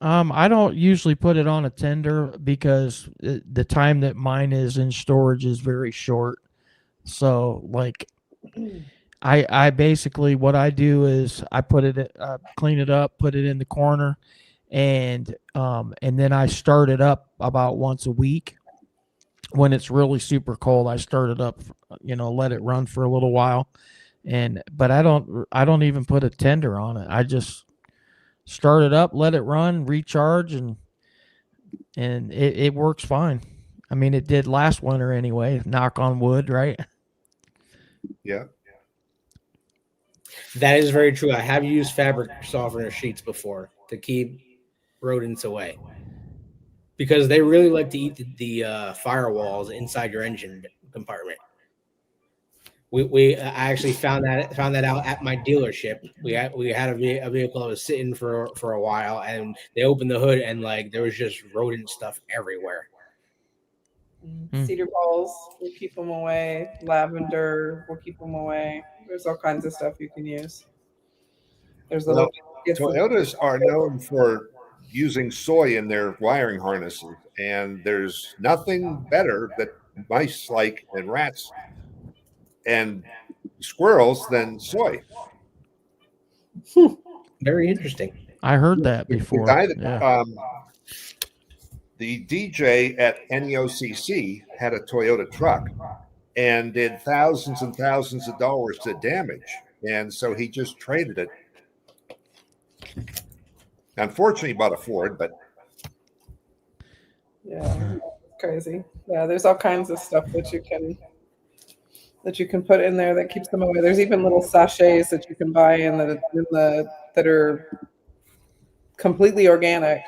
I don't usually put it on a tender because the time that mine is in storage is very short. So like I basically, what I do is I put it, clean it up, put it in the corner, and then I start it up about once a week. When it's really super cold, I start it up, let it run for a little while. But I don't even put a tender on it. I just start it up, let it run, recharge, and it works fine. I mean, it did last winter anyway, knock on wood, right? Yeah. That is very true. I have used fabric softener sheets before to keep rodents away, because they really like to eat the firewalls inside your engine compartment. I actually found that out at my dealership. We had a vehicle that was sitting for a while, and they opened the hood, and like there was just rodent stuff everywhere. Cedar balls will keep them away. Lavender will keep them away. There's all kinds of stuff you can use. There's little Toyotas are known for using soy in their wiring harnesses, and there's nothing better that mice like and rats and squirrels than soy. Very interesting. I heard that before. The DJ at NEOCC had a Toyota truck and did thousands and thousands of dollars to damage, and so he just traded it. Unfortunately, he bought a Ford, but yeah, crazy. Yeah, there's all kinds of stuff that you can put in there that keeps them away. There's even little sachets that you can buy that are completely organic.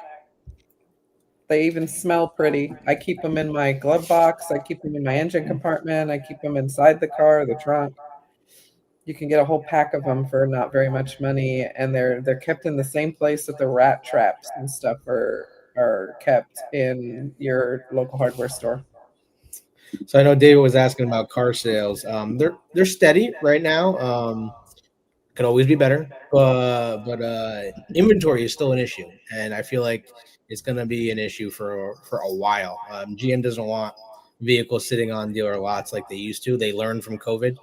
They even smell pretty. I keep them in my glove box. I keep them in my engine compartment. I keep them inside the car, the trunk. You can get a whole pack of them for not very much money, and they're kept in the same place that the rat traps and stuff are kept in your local hardware store. So I know David was asking about car sales. They're steady right now. Could always be better, but inventory is still an issue, and I feel like it's going to be an issue for a while. GM doesn't want vehicles sitting on dealer lots like they used to. They learned from COVID,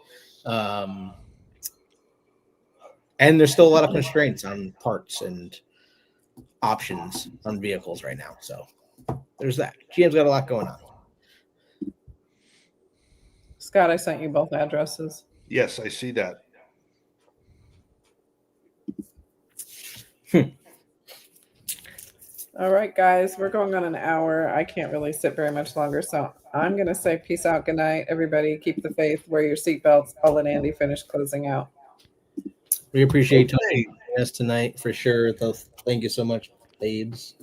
and there's still a lot of constraints on parts and options on vehicles right now. So there's that. GM's got a lot going on. Scott, I sent you both addresses. yes, I see that. All right, guys, we're going on an hour. I can't really sit very much longer, so I'm going to say peace out. Good night, everybody. Keep the faith. Wear your seatbelts. I'll let Andy finish closing out. We appreciate Tony joining us tonight for sure. Thank you so much, babes.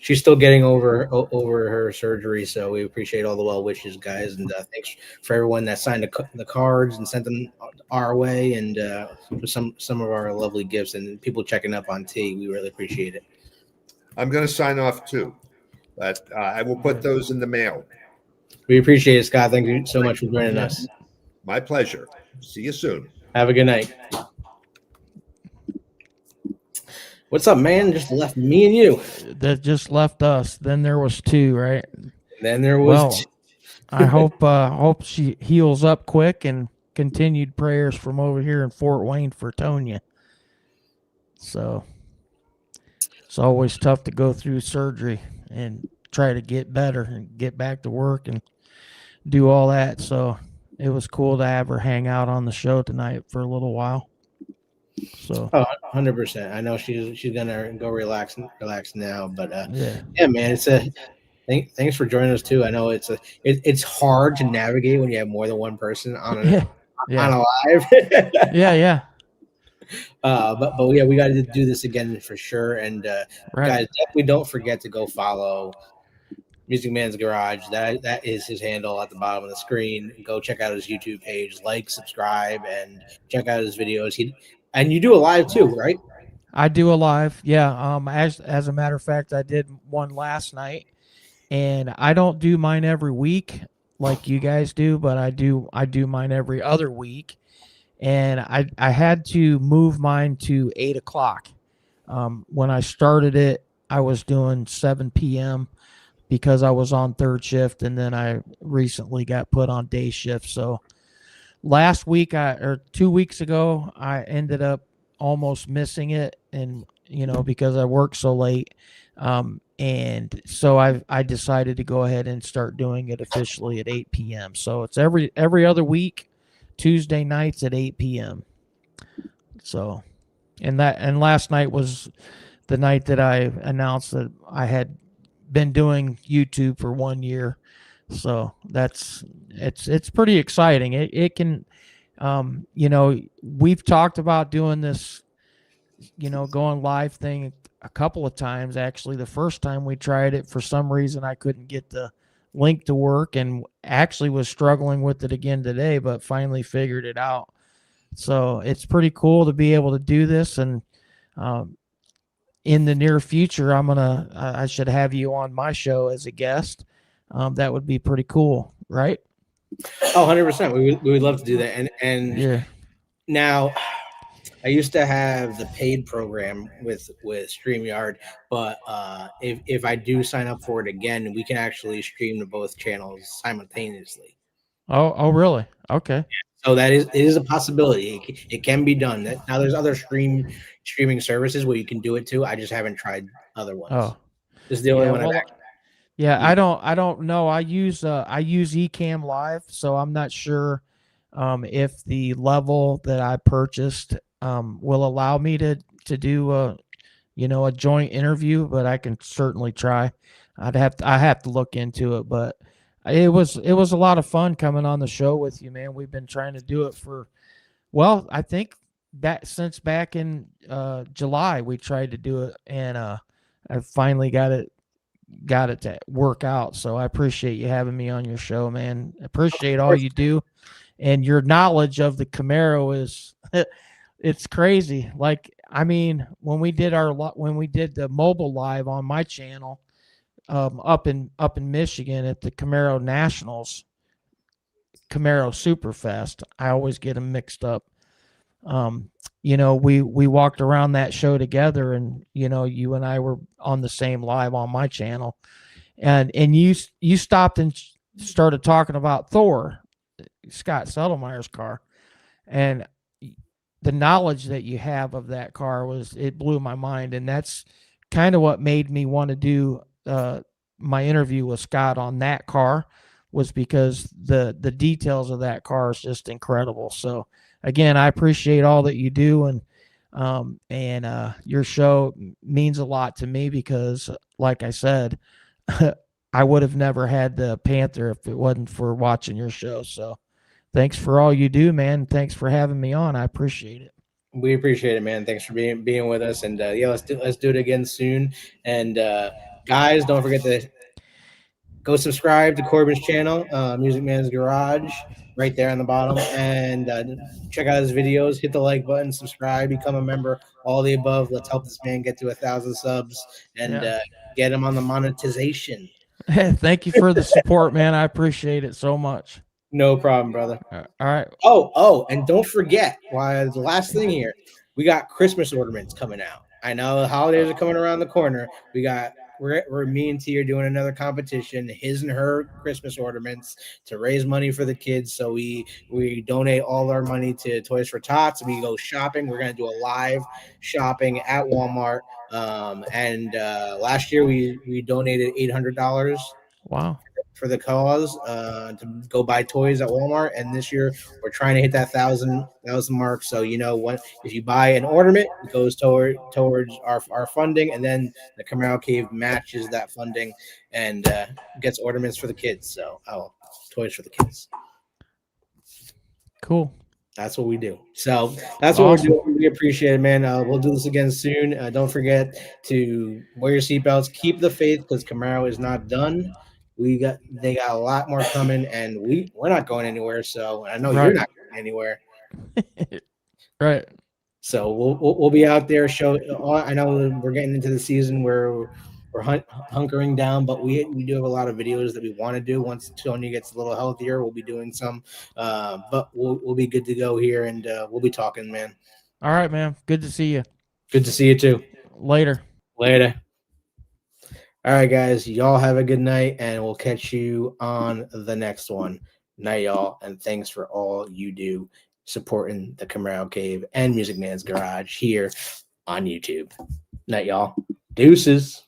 she's still getting over her surgery. So we appreciate all the well wishes, guys, and thanks for everyone that signed the cards and sent them our way, and for some of our lovely gifts and people checking up on T. We really appreciate it. I'm going to sign off too, but I will put those in the mail. We appreciate it, Scott. Thank you so much for joining us. My pleasure. See you soon. Have a good night. What's up, man? Just left me and you. That just left us. Then there was two, right? Then there was. I hope she heals up quick, and continued prayers from over here in Fort Wayne for Tonya. So it's always tough to go through surgery and try to get better and get back to work and do all that. So it was cool to have her hang out on the show tonight for a little while. So 100%. I know she's gonna go relax now, but yeah, man, it's thanks for joining us too. I know it's hard to navigate when you have more than one person on a live. yeah. But yeah, we got to do this again for sure. And guys, definitely don't forget to go follow Music Man's Garage. That is his handle at the bottom of the screen. Go check out his YouTube page, like, subscribe, and check out his videos. And you do a live too, right? I do a live, yeah. As a matter of fact, I did one last night, and I don't do mine every week like you guys do, but I do mine every other week. And I had to move mine to 8 o'clock. When I started it, I was doing 7 p.m. because I was on third shift, and then I recently got put on day shift. So last week, or 2 weeks ago, I ended up almost missing it, and because I worked so late. And so I decided to go ahead and start doing it officially at 8 p.m. So it's every other week, Tuesday nights at 8 p.m. So, and last night was the night that I announced that I had been doing YouTube for 1 year. So it's pretty exciting. It can, we've talked about doing this, going live thing a couple of times. Actually, the first time we tried it, for some reason, I couldn't get the link to work, and actually was struggling with it again today, but finally figured it out. So it's pretty cool to be able to do this. And in the near future, I should have you on my show as a guest. That would be pretty cool, right? Oh, 100%. We would love to do that. And yeah. Now, I used to have the paid program with StreamYard, but if I do sign up for it again, we can actually stream to both channels simultaneously. Oh, really? Okay. So it is a possibility. It can be done. Now there's other streaming services where you can do it too. I just haven't tried other ones. Oh, this is the only one. I don't know. I use Ecamm Live, so I'm not sure if the level that I purchased will allow me to do a joint interview, but I can certainly try. I have to look into it, but it was a lot of fun coming on the show with you, man. We've been trying to do it for, well, I think that since back in July we tried to do it, and I finally got it to work out. So I appreciate you having me on your show, man. I appreciate all you do, and your knowledge of the Camaro is it's crazy. Like, I mean, when we did the mobile live on my channel, up in Michigan at the Camaro Nationals, Camaro Superfest, I always get them mixed up. We walked around that show together, and you and I were on the same live on my channel, and you stopped and started talking about Thor, Scott Settlemaire's car, and the knowledge that you have of that car it blew my mind. And that's kind of what made me want to do my interview with Scott on that car, was because the details of that car is just incredible. So again, I appreciate all that you do, and your show means a lot to me, because like I said, I would have never had the Panther if it wasn't for watching your show. So thanks for all you do, man. Thanks for having me on. I appreciate it. We appreciate it, man. Thanks for being with us. And let's do it again soon. And guys, don't forget to go subscribe to Corbin's channel, Music Man's Garage, right there on the bottom, and check out his videos. Hit the like button, subscribe, become a member, all the above. Let's help this man get to 1,000 subs and get him on the monetization. Thank you for the support, man. I appreciate it so much. No problem, brother. All right. Oh, and don't forget, the last thing here, we got Christmas ornaments coming out. I know the holidays are coming around the corner. We're me and T are doing another competition, his and her Christmas ornaments, to raise money for the kids. So we donate all our money to Toys for Tots. We go shopping. We're gonna do a live shopping at Walmart. And last year we donated $800. Wow. For the cause to go buy toys at Walmart, and this year we're trying to hit that thousand mark. So what, if you buy an ornament, it goes towards our funding, and then the Camaro Cave matches that funding and gets ornaments for the kids. So toys for the kids. Cool. That's what we do. So that's what we're doing. We appreciate it, man. We'll do this again soon. Don't forget to wear your seatbelts. Keep the faith, because Camaro is not done. They got a lot more coming, and we're not going anywhere. So I know you're not going anywhere. Right. So we'll be out there. I know we're getting into the season where we're hunkering down, but we do have a lot of videos that we want to do. Once Tony gets a little healthier, we'll be doing some. But we'll be good to go here, and we'll be talking, man. All right, man. Good to see you. Good to see you too. Later. All right, guys. Y'all have a good night, and we'll catch you on the next one. Night, y'all, and thanks for all you do supporting the Camaro Cave and Music Man's Garage here on YouTube. Night, y'all. Deuces.